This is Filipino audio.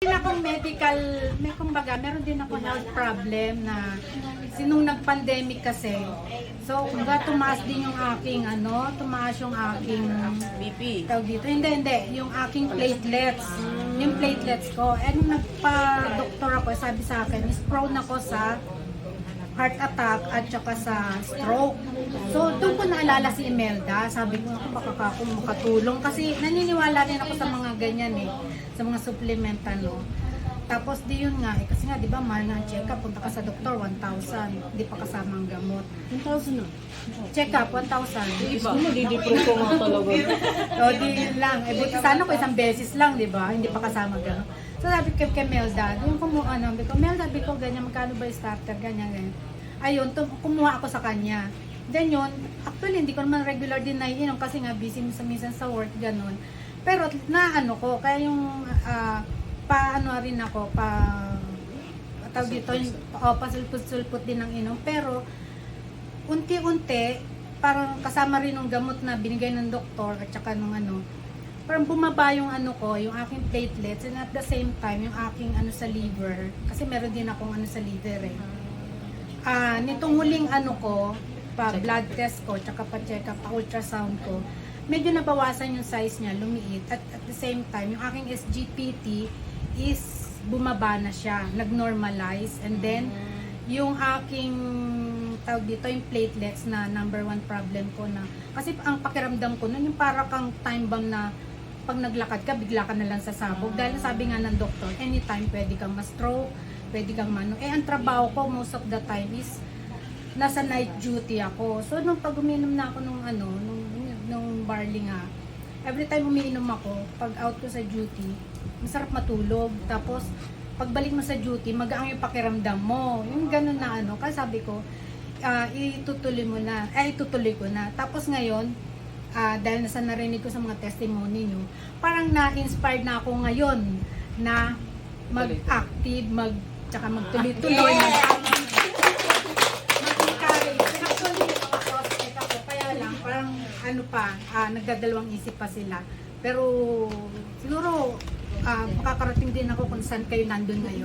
din akong medical, may kumbaga, meron din ako health problem na sinong nag-pandemic kasi. So, kumbaga tumaas din yung aking tumaas yung aking BP. tawag dito. Hindi, yung aking platelets. Yung platelets ko. And nung nagpa-doktor ako, sabi sa akin, is prone ako sa heart attack at saka sa stroke. So, doon ko naalala si Imelda. Sabi ko, ako baka ako makatulong. Kasi naniniwala din ako sa mga ganyan sa mga supplement Tapos di yun nga, kasi nga di ba mahal nga ang check-up, punta ka sa doktor, 1,000, di pa kasama ang gamot. 1,000 na. Check-up, 1,000. Iba. Didipro ko nga talaga. O di yun lang, buti sana ko isang beses lang, di ba? Hindi pa kasama gamot. So sabi ko kay Melda, yung kumuha Melda, ganyan, magkano ba yung starter, ganyan. Ayun, kumuha ako sa kanya. Then yun, actually hindi ko naman regular din naiinom kasi nga busy minsan sa work, ganun. Pero ko, kaya yung rin ako, tawag dito, pasulput-sulput din ng inom. Pero, unti-unti, parang kasama rin ng gamot na binigay ng doktor at saka nung parang bumaba yung yung aking platelets, and at the same time, yung aking sa liver, kasi meron din akong sa liver nitong huling blood test ko, tsaka pa-check up, pa-ultrasound ko, medyo nabawasan yung size niya, lumiit. At the same time, yung aking SGPT is bumaba na siya, nag-normalize. And then, yung aking, tawag dito, yung platelets na number 1 problem ko na, kasi ang pakiramdam ko nun, yung para kang time bomb na pag naglakad ka, bigla ka na lang sasabog. Dahil sabi nga ng doktor, anytime pwede kang ma-stroke, pwede kang ang trabaho ko most of the time is nasa night duty ako. So, nung pag uminom na ako nung barley nga, every time umiinom ako, pag out ko sa duty, masarap matulog. Tapos, pagbalik mo sa duty, magaang yung pakiramdam mo. Yung ganun na kasi sabi ko, itutuloy ko na. Tapos ngayon, dahil nasa narinig ko sa mga testimony nyo, parang na-inspired na ako ngayon na mag-active, tsaka magtuloy-tuloy. Nagdadalawang isip pa sila. Pero siguro makakarating din ako kung saan kayo nandun ngayon.